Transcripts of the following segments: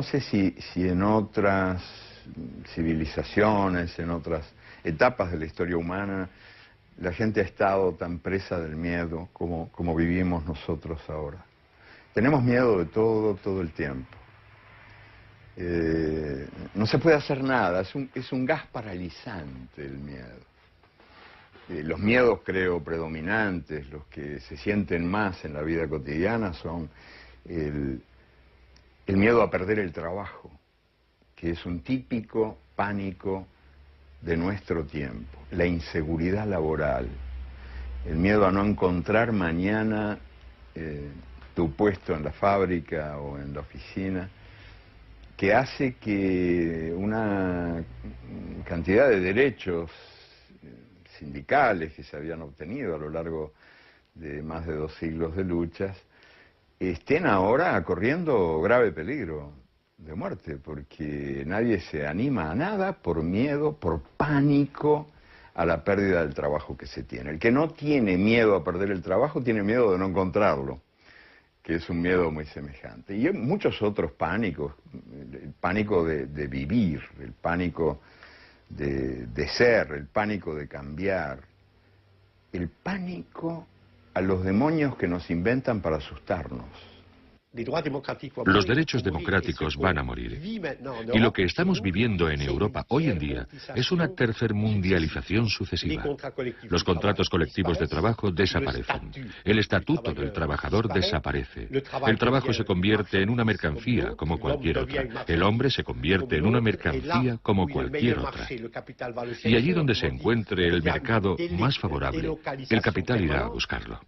sé si en otras civilizaciones, en otras etapas de la historia humana, la gente ha estado tan presa del miedo como vivimos nosotros ahora. Tenemos miedo de todo el tiempo. No se puede hacer nada, es un gas paralizante el miedo. Los miedos, creo, predominantes, los que se sienten más en la vida cotidiana son el miedo a perder el trabajo, que es un típico pánico de nuestro tiempo, la inseguridad laboral, el miedo a no encontrar mañana tu puesto en la fábrica o en la oficina, que hace que una cantidad de derechos sindicales que se habían obtenido a lo largo de más de 2 siglos de luchas estén ahora corriendo grave peligro de muerte, porque nadie se anima a nada por miedo, por pánico a la pérdida del trabajo que se tiene. El que no tiene miedo a perder el trabajo tiene miedo de no encontrarlo, que es un miedo muy semejante. Y hay muchos otros pánicos, el pánico de vivir, el pánico de ser, el pánico de cambiar, el pánico a los demonios que nos inventan para asustarnos. Los derechos democráticos van a morir. Y lo que estamos viviendo en Europa hoy en día es una tercermundialización sucesiva. Los contratos colectivos de trabajo desaparecen. El estatuto del trabajador desaparece. El trabajo se convierte en una mercancía como cualquier otra. El hombre se convierte en una mercancía como cualquier otra. Y allí donde se encuentre el mercado más favorable, el capital irá a buscarlo.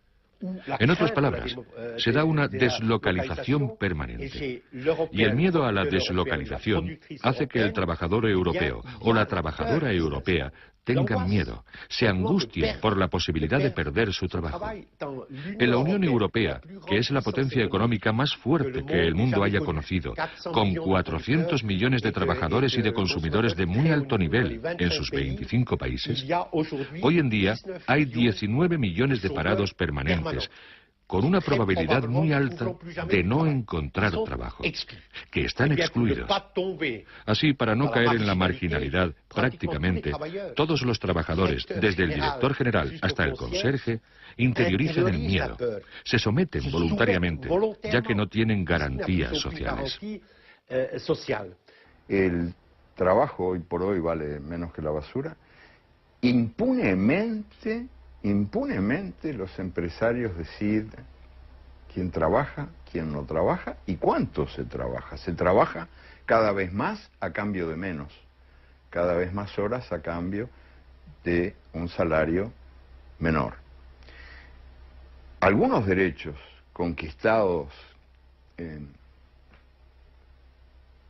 En otras palabras, se da una deslocalización permanente. Y el miedo a la deslocalización hace que el trabajador europeo o la trabajadora europea tengan miedo, se angustien por la posibilidad de perder su trabajo. En la Unión Europea, que es la potencia económica más fuerte que el mundo haya conocido, con 400 millones de trabajadores y de consumidores de muy alto nivel en sus 25 países, hoy en día hay 19 millones de parados permanentes, con una probabilidad muy alta de no encontrar trabajo, que están excluidos. Así, para no caer en la marginalidad, prácticamente todos los trabajadores, desde el director general hasta el conserje, interiorizan el miedo, se someten voluntariamente, ya que no tienen garantías sociales. El trabajo hoy por hoy vale menos que la basura. Impunemente los empresarios deciden quién trabaja, quién no trabaja y cuánto se trabaja. Se trabaja cada vez más a cambio de menos, cada vez más horas a cambio de un salario menor. Algunos derechos conquistados en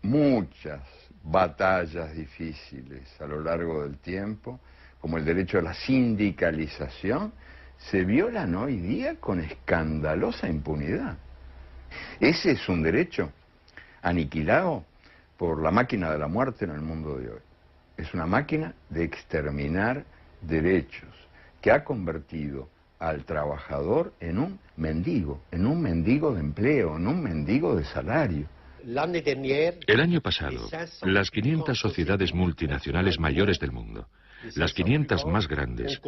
muchas batallas difíciles a lo largo del tiempo, como el derecho a la sindicalización, se violan hoy día con escandalosa impunidad. Ese es un derecho aniquilado por la máquina de la muerte en el mundo de hoy. Es una máquina de exterminar derechos que ha convertido al trabajador en un mendigo de empleo, en un mendigo de salario. El año pasado, las 500 sociedades multinacionales mayores del mundo, las 500 más grandes,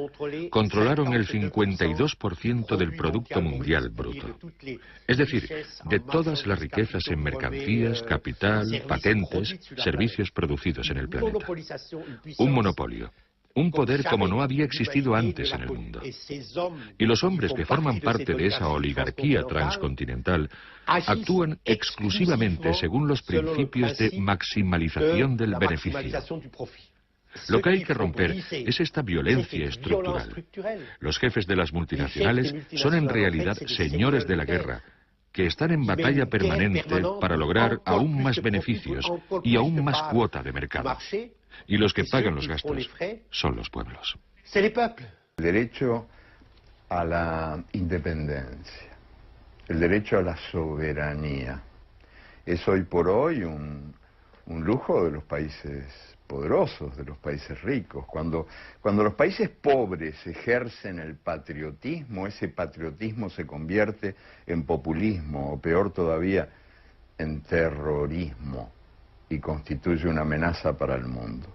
controlaron el 52% del Producto Mundial Bruto. Es decir, de todas las riquezas en mercancías, capital, patentes, servicios producidos en el planeta. Un monopolio. Un poder como no había existido antes en el mundo. Y los hombres que forman parte de esa oligarquía transcontinental actúan exclusivamente según los principios de maximalización del beneficio. Lo que hay que romper es esta violencia estructural. Los jefes de las multinacionales son en realidad señores de la guerra, que están en batalla permanente para lograr aún más beneficios y aún más cuota de mercado. Y los que pagan los gastos son los pueblos. El derecho a la independencia, el derecho a la soberanía, es hoy por hoy un lujo de los países poderosos, de los países ricos. Cuando los países pobres ejercen el patriotismo, ese patriotismo se convierte en populismo, o peor todavía, en terrorismo y constituye una amenaza para el mundo.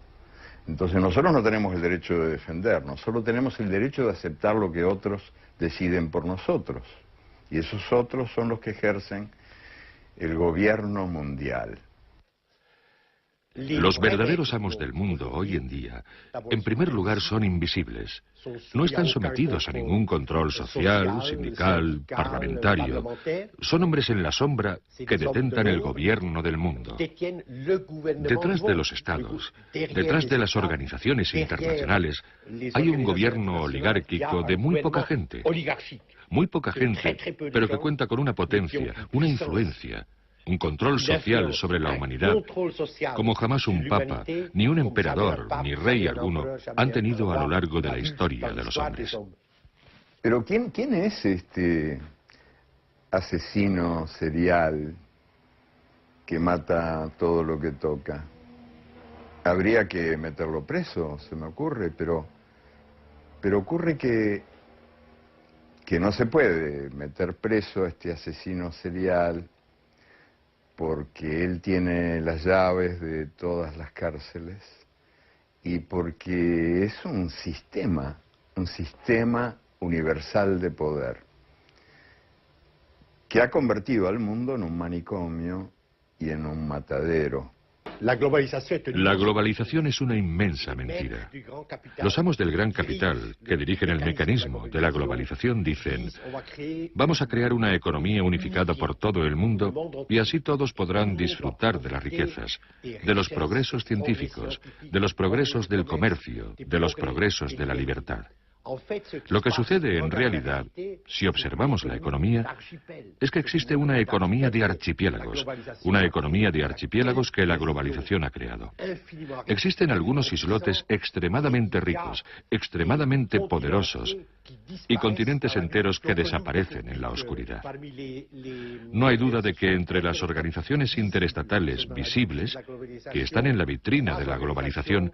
Entonces nosotros no tenemos el derecho de defendernos, solo tenemos el derecho de aceptar lo que otros deciden por nosotros. Y esos otros son los que ejercen el gobierno mundial. Los verdaderos amos del mundo hoy en día, en primer lugar, son invisibles. No están sometidos a ningún control social, sindical, parlamentario. Son hombres en la sombra que detentan el gobierno del mundo. Detrás de los estados, detrás de las organizaciones internacionales, hay un gobierno oligárquico de muy poca gente. Muy poca gente, pero que cuenta con una potencia, una influencia, un control social sobre la humanidad, como jamás un papa, ni un emperador, ni rey alguno han tenido a lo largo de la historia de los hombres. Pero ¿quién es este asesino serial que mata todo lo que toca? Habría que meterlo preso, se me ocurre, pero ocurre que no se puede meter preso a este asesino serial porque él tiene las llaves de todas las cárceles y porque es un sistema universal de poder que ha convertido al mundo en un manicomio y en un matadero. La globalización es una inmensa mentira. Los amos del gran capital, que dirigen el mecanismo de la globalización, dicen: vamos a crear una economía unificada por todo el mundo y así todos podrán disfrutar de las riquezas, de los progresos científicos, de los progresos del comercio, de los progresos de la libertad. Lo que sucede en realidad, si observamos la economía, es que existe una economía de archipiélagos que la globalización ha creado. Existen algunos islotes extremadamente ricos, extremadamente poderosos, y continentes enteros que desaparecen en la oscuridad. No hay duda de que entre las organizaciones interestatales visibles, que están en la vitrina de la globalización,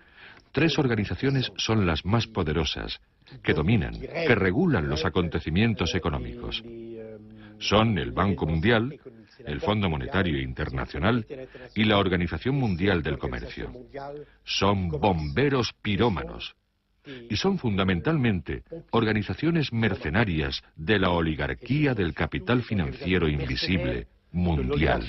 3 organizaciones son las más poderosas, que dominan, que regulan los acontecimientos económicos. Son el Banco Mundial, el Fondo Monetario Internacional y la Organización Mundial del Comercio. Son bomberos pirómanos y son fundamentalmente organizaciones mercenarias de la oligarquía del capital financiero invisible mundial.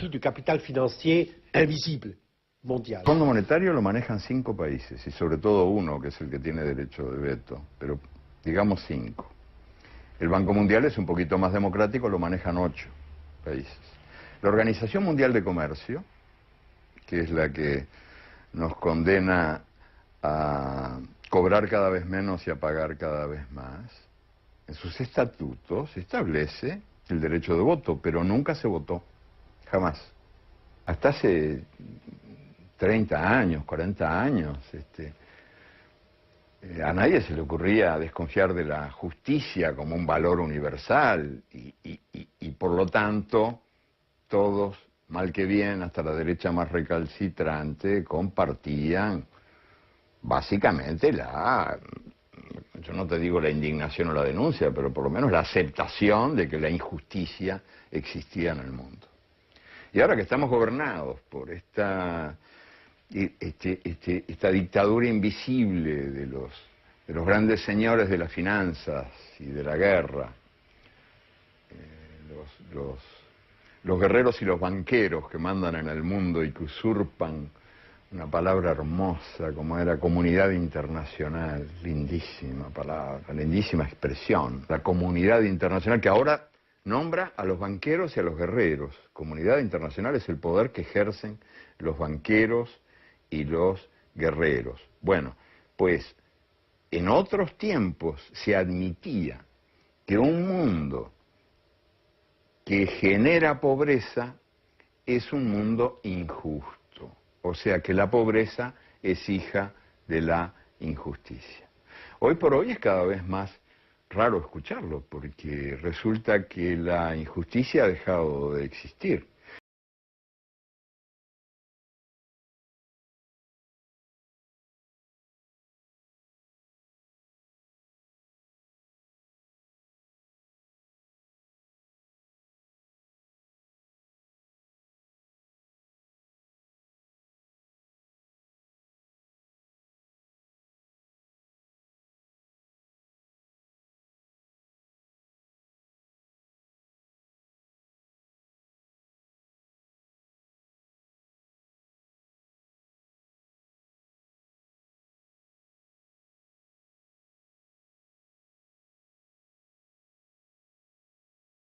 El Fondo Monetario lo manejan 5 países y sobre todo uno, que es el que tiene derecho de veto, pero digamos 5. El Banco Mundial es un poquito más democrático, lo manejan 8 países. La Organización Mundial de Comercio, que es la que nos condena a cobrar cada vez menos y a pagar cada vez más, en sus estatutos establece el derecho de voto, pero nunca se votó, jamás. Hasta hace 30 años, 40 años, a nadie se le ocurría desconfiar de la justicia como un valor universal y por lo tanto todos, mal que bien, hasta la derecha más recalcitrante, compartían básicamente yo no te digo la indignación o la denuncia, pero por lo menos la aceptación de que la injusticia existía en el mundo. Y ahora que estamos gobernados por esta dictadura invisible de los grandes señores de las finanzas y de la guerra, los guerreros y los banqueros que mandan en el mundo y que usurpan una palabra hermosa como era comunidad internacional, lindísima palabra, lindísima expresión, la comunidad internacional que ahora nombra a los banqueros y a los guerreros. Comunidad internacional es el poder que ejercen los banqueros y los guerreros. Bueno, pues en otros tiempos se admitía que un mundo que genera pobreza es un mundo injusto. O sea que la pobreza es hija de la injusticia. Hoy por hoy es cada vez más raro escucharlo, porque resulta que la injusticia ha dejado de existir.